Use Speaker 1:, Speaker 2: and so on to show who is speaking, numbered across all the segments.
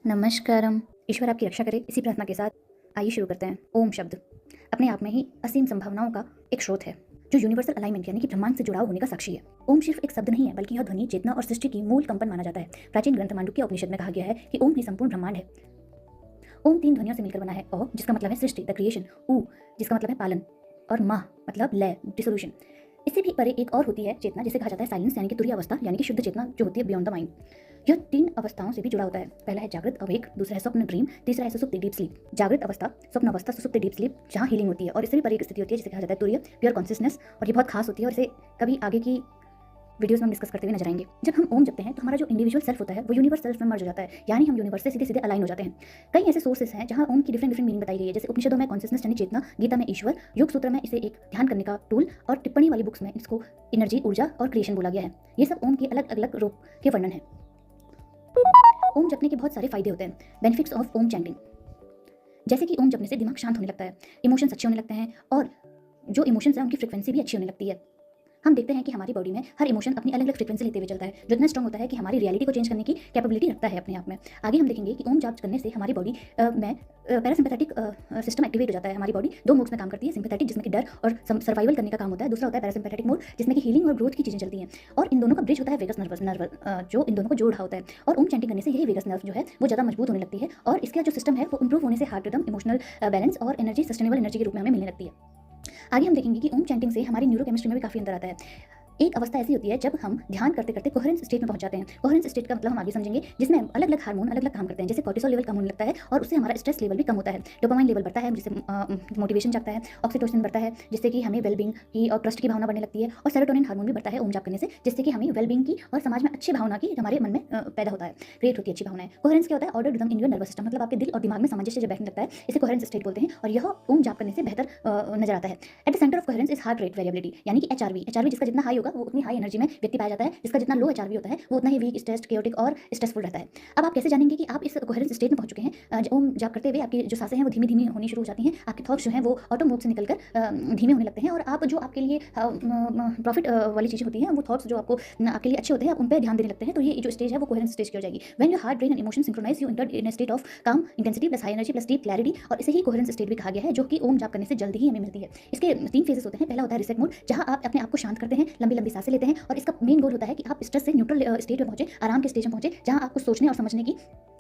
Speaker 1: नमस्कारम। ईश्वर आपकी रक्षा करे, इसी प्रार्थना के साथ आइए शुरू करते हैं। ओम शब्द अपने आप में ही असीम संभावनाओं का एक स्रोत है जो यूनिवर्सल अलाइनमेंट यानी कि ब्रह्मांड से जुड़ाव होने का साक्षी है। ओम सिर्फ एक शब्द नहीं है, बल्कि यह ध्वनि, चेतना और सृष्टि की मूल कंपन माना जाता है। प्राचीन ग्रंथ मांडुक्य उपनिषद में कहा गया है कि ओम ही संपूर्ण ब्रह्मांड है। ओम 3 ध्वनियों से मिलकर बना है। ओ जिसका मतलब है सृष्टि, द क्रिएशन। उ जिसका मतलब है पालन, और माह मतलब लय, डिसोल्यूशन। इससे भी परे एक और होती है चेतना, जिसे कहा जाता है साइलेंस यानी कि तुरीय अवस्था यानी कि शुद्ध चेतना जो होती है बियॉन्ड द माइंड। यह 3 अवस्थाओं से भी जुड़ा होता है। पहला है जागृत अवेक, दूसरा है स्वप्न ड्रीम, तीसरा है सुसुप्ति डीप स्लीप। जागृत अवस्था, स्वप्न अवस्था, सुसुप्ति डीप स्लीप जहाँ हीलिंग होती है, और इससे भी परे एक स्थिति होती है जिसे कहा जाता है तुरीय, प्योर कॉन्शियसनेस। और ये बहुत खास होती है और इसे कभी आगे की वीडियोस में हम डिस्कस करते हुए नजर आएंगे। जब हम ओम जपते हैं तो हमारा जो इंडिविजुअल सेल्फ होता है वो यूनिवर्स सेल्फ में मर्ज हो जाता है, यानी हम यूनिवर्स से सीधे सीधे अलाइन हो जाते हैं। कई ऐसे सोर्सेस हैं जहां ओम की डिफरेंट मीनिंग बताई गई है, जैसे उपनिषदों में कॉन्शियसनेस यानी चेतना, गीता में ईश्वर, योग सूत्र में इसे एक ध्यान करने का टूल, और टिप्पणी वाली बुक्स में इसको एनर्जी, ऊर्जा और क्रिएशन बोला गया है। ये सब ओम के अलग अलग रूप के वर्णन है। ओम जपने के बहुत सारे फायदे होते हैं। बेनिफिट्स ऑफ ओम चैंटिंग, जैसे कि ओम जपने से दिमाग शांत होने लगता है, इमोशंस अच्छे होने लगते हैं, और जो इमोशंस हैं उनकी फ्रीक्वेंसी भी अच्छी होने लगती है। हम देखते हैं कि हमारी बॉडी में हर इमोशन अपनी अलग अलग फ्रीक्वेंसी लेते हुए चलता है, जो इतना स्ट्रॉन्ग होता है कि हमारी रियलिटी को चेंज करने की कैपेबिलिटी रखता है अपने आप में। आगे हम देखेंगे कि ओम जाप करने से हमारी बॉडी में पैरासिम्पैथेटिक सिस्टम एक्टिवेट हो जाता है। हमारी बॉडी 2 मोड्स में काम करती है, सिंपैथेटिक जिसमें कि डर और सर्वाइवल करने का काम होता है, दूसरा होता है पैरासिम्पैथेटिक मोड जिसमें कि हीलिंग और ग्रोथ की चीजें चलती हैं। और इन दोनों का ब्रिज होता है वेगस नर्व, जो इन दोनों को जोड़ रहा होता है। और ओम चैंटिंग करने से यही वेगस नर्व जो है वो ज़्यादा मजबूत होने लगती है, और इसका जो सिस्टम है वो इंप्रूव होने से हार्ट रिदम, इमोशनल बैलेंस और एनर्जी, सस्टेनेबल एनर्जी के रूप में हमें मिलने लगती है। आगे हम देखेंगे कि ओम चैंटिंग से हमारी न्यूरोकेमिस्ट्री में भी काफी अंतर आता है। एक अवस्था ऐसी होती है जब हम ध्यान करते करते कोहेरेंस स्टेट में पहुंच जाते हैं। कोहेरेंस स्टेट का मतलब हम आगे समझेंगे, जिसमें अलग अलग हार्मोन अलग अलग काम करते हैं, जैसे कॉर्टिसोल लेवल कम होने लगता है और उससे हमारा स्ट्रेस लेवल भी कम होता है। डोपामाइन लेवल बढ़ता है जिससे मोटिवेशन जागता है। ऑक्सीटोसिन बढ़ता है जिससे कि हमें वेलबींग की और ट्रस्ट की भावना बढ़ने लगती है। और सेरोटोनिन हार्मोन भी बढ़ता है ओम जाप करने से, जिससे कि हमें वेलबींग की और समाज में अच्छी भावना की हमारे मन में पैदा होता है, क्रिएट होती है अच्छी भावनाएं। कोहेरेंस क्या होता है? Order rhythm in your nervous system, मतलब आपके दिल और दिमाग में सामंजस्य जब बैठने लगता है, इसे कोहेरेंस स्टेट बोलते हैं। और यह ओम जाप करने से बेहतर नजर आता है। At the centre of coherence is heart rate variability, यानी कि एचआरवी जिसका जितना हाई होगा वो उतनी हाई एनर्जी में व्यक्ति पाया जाता है, जिसका जितना लो एचआरवी होता है वो उतना ही वीक, स्ट्रेस्ड, केओटिक और स्ट्रेसफुल रहता है। अब आप कैसे जानेंगे कि आप इस कोहेरेंस स्टेट में पहुंच चुके हैं? ओम जाप करते हुए आपकी जो सांसें हैं वो धीमी धीमी होनी शुरू हो जाती हैं, आपके थॉट्स जो हैं वो ऑटो मोड से निकलकर धीमे होने लगते हैं, और आप जो आपके लिए प्रॉफिट वाली चीज़ें होती हैं, वो थॉट्स जो आपके लिए अच्छे होते हैं, आप उन पर ध्यान देने लगते हैं। तो ये जो स्टेज है वो कोहेरेंस स्टेज की हो जाएगी। When your heart, brain and emotion synchronise, you enter in a state of calm intensity plus high energy plus deep clarity, और इसे ही कोहेरेंस स्टेट भी कहा गया है, जो कि ओम जाप करने से जल्दी ही हमें मिलती है। इसके 3 फेजेस होते हैं। पहला होता है रिसेट मोड, जहां आप अपने आप को शांत करते हैं, लंबी लंबी सांसें लेते हैं, और इसका मेन गोल होता है कि आप स्ट्रेस से न्यूट्रल स्टेज में पहुंचे, आराम के स्टेज में पहुंचे, जहां आपको सोचने और समझने की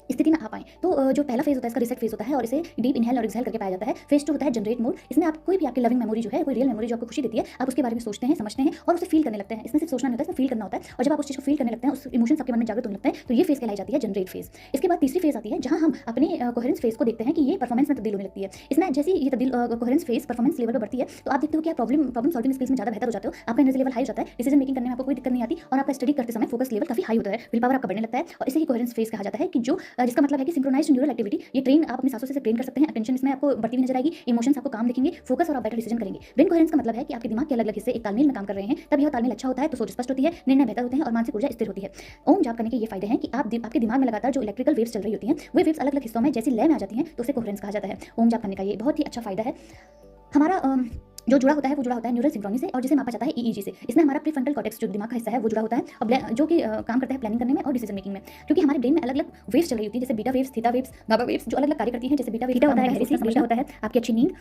Speaker 1: स्थिति में आ पाए। तो जो पहला फेज होता है इसका रिसेट फेज होता है, और इसे डीप इनहेल और एक्सहेल करके पाया जाता है। फेज 2 होता है जनरेट मोड। इसमें आप कोई भी आपकी लविंग मेमोरी जो है, कोई रियल मेमोरी जो आपको खुशी देती है, आप उसके बारे में सोचते हैं, समझते हैं और उसे फील करने लगते हैं। इसमें सिर्फ सोचना नहीं होता है, इसमें फील करना होता है। और जब आप उस चीज को फील करने लगते हैं, उस इमोशंस आपके मन में जागृत होने लगते हैं, तो ये फेज कहलाई जाती है जनरेट फेज। इसके बाद तीसरी फेज आती है जहां हम अपने कोहेरेंस फेज को देखते हैं कि ये परफॉर्मेंस में तब्दील होने लगती है। इसमें जैसे ये तब्दील कोहेरेंस फेज परफॉर्मेंस लेवल पर बढ़ती है, तो आप देखते हो कि आप प्रॉब्लम सॉल्विंग स्किल्स में ज्यादा बेहतर हो जाते हो, आपका एनर्जी लेवल हाई हो जाता है, डिसीजन मेकिंग करने में आपको कोई दिक्कत नहीं आती, और आपका स्टडी करते समय फोकस लेवल काफी हाई होता है, विल पावर आपका बढ़ने लगता है। और इसे ही कोहेरेंस फेज कहा जाता है, कि जो जिसका मतलब है कि सिंक्रोनाइज्ड न्यूरल एक्टिविटी, ये ट्रेन आप अपनी सांसों से ट्रेन कर सकते हैं। अटेंशन इसमें आपको बढ़ती हुई नजर आएगी, इमोशंस आपको काम दिखेंगे, फोकस और आप बेटर डिसीजन करेंगे। ब्रेन कोहेरेंस का मतलब है कि आपके दिमाग के अलग अलग हिस्से एक तालमेल में काम कर रहे हैं, तब यह तालमेल अच्छा होता है, तो सोच स्पष्ट होती है, निर्णय बेहतर होते हैं और मानसिक ऊर्जा स्थिर होती है। ओम जाप करने के ये फायदे हैं कि आपके दिमाग में लगातार जो इलेक्ट्रिकल वेव्स चल रही होती हैं, वो वेव्स अलग अलग हिस्सों में जैसी लय में आ जाती हैं, तो उसे कोहेरेंस कहा जाता है। ओम जाप करने का ये बहुत ही अच्छा फायदा है। हमारा जो जुड़ा होता है वो जुड़ा होता है न्यूरल सिंक्रोनी से, और जिसे मापा जाता है ईईजी से। इसमें हमारा प्रीफ्रंटल कॉर्टेक्स जो दिमाग का हिस्सा है वो जुड़ा होता है, और जो कि काम करता है प्लानिंग करने में और डिसीजन मेकिंग में, क्योंकि हमारे ब्रेन में अलग अलग वेव्स चल रही होती है, जैसे beta waves, theta waves, gamma waves, जो अलग अलग कार्य करती हैं। जैसे बीटा वेव्स होता है आपकी अच्छी नींद।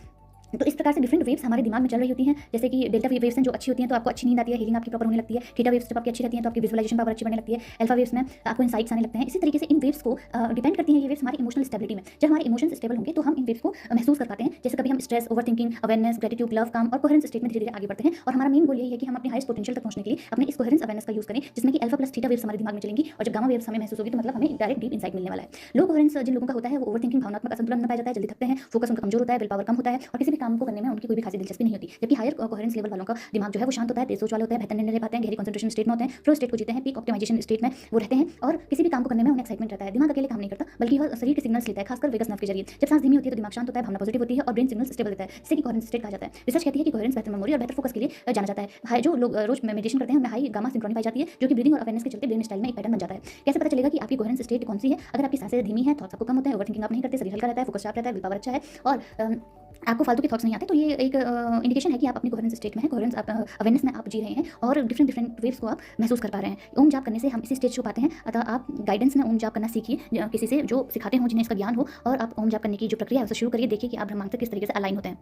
Speaker 1: तो इस प्रकार से डिफरेंट वेव्स हमारे दिमाग में चल रही होती हैं, जैसे कि डेल्टा वेव्स हैं जो अच्छी होती हैं तो आपको अच्छी नींद आती है, हीलिंग आपकी प्रॉपर होने लगती है। थीटा वेव्स जब आपकी अच्छी रहती हैं तो आपकी विजुअलाइजेशन पावर अच्छी बढ़ने लगती है। अल्फा वेव्स में आपको इनसाइट्स आने लगते हैं। इसी तरीके से इन वेव्स को डिपेंड करती हैं ये वेव्स हमारी इमोशनल स्टेबिलिटी में। जब हमारे इमोशंस स्टेबल होंगे तो हम इन वेव्स को महसूस कर पाते हैं, जैसे कभी हम stress, overthinking, awareness, gratitude, love, काम और कोहेरेंस स्टेट में धीरे धीरे आगे बढ़ते हैं। और हमारा मेन गोल यही है कि हम अपने हाईएस्ट पोटेंशियल तक पहुंचने के लिए अपने इस कोहेरेंस अवेयरनेस का यूज करें, जिसमें कि अल्फा प्लस थीटा वेव्स हमारे दिमाग में चलेंगी, और जब गामा वेव्स हमें महसूस होगी तो मतलब हमें डायरेक्ट डीप इंसाइट मिलने वाला है। लो कोहेरेंस जिन लोगों का होता है वो ओवरथिंकिंग, भावनात्मक असंतुलन में पाया जाता है, जल्दी थकते हैं, फोकस उनका कमजोर होता है, विल पावर कम होता है, और किसी भी काम को करने में उनकी कोई भी खासी दिलचस्पी नहीं होती। जबकि हायर कोहेरेंस लेवल वालों का दिमाग जो है वो शांत होता है, तेज सोच वाले होते हैं, बेहतर निर्णय ले पाते हैं, गहरी कंसंट्रेशन स्टेट में होते हैं, फ्लो स्टेट को जीते हैं, पीक ऑप्टिमाइजेशन स्टेट में वो रहते हैं, और किसी भी काम को करने में उन्हें एक्साइटमेंट रहता है। दिमाग अकेले काम नहीं करता, बल्कि वह शरीर के सिग्नल्स लेता है, खासकर वेगस नर्व के जरिए। जब सांस धीमी होती है तो दिमाग शांत होता है, भावना पॉजिटिव होती है, और ब्रेन सिग्नल्स स्टेबल देता है, जिसे कि कोहेरेंस स्टेट कहा जाता है। रिसर्च कहती है कि कोहेरेंस बेहतर मेमोरी और बेहतर फोकस के लिए जाना जाता है। हाई जो लोग रोज मेडिटेशन करते हैं उनमें हाई गामा सिंक्रोनी पाई जाती है, जो कि ब्रीदिंग और अवेयरनेस के चलते ब्रेन स्टाइल में एक पैटर्न बन जाता है। कैसे पता चलेगा कि आपकी कोहेरेंस स्टेट कौन सी है? अगर आपकी सांसें धीमी है, थॉट्स आपको कम होते हैं, ओवरथिंकिंग आप नहीं करते, शरीर हल्का रहता है, फोकस शार्प रहता है, विल पावर अच्छा है, और आपको फालतू के थॉट्स नहीं आते, तो ये एक इंडिकेशन है कि आप अपनी कोहेरेंस स्टेट में हैं, कोहेरेंस आप अवेयरनेस में आप जी रहे हैं और डिफरेंट डिफरेंट वेव्स को आप महसूस कर पा रहे हैं। ओम जाप करने से हम इसी स्टेज को पाते हैं। अतः आप गाइडेंस में ओम जाप करना सीखिए, किसी से जो सिखाते हो, जिन्हें इसका ज्ञान हो, और आप ओम जाप करने की जो प्रक्रिया है उसे शुरू करिए। देखिए कि आप ब्रह्मांड से किस तरीके से अलाइन होते हैं।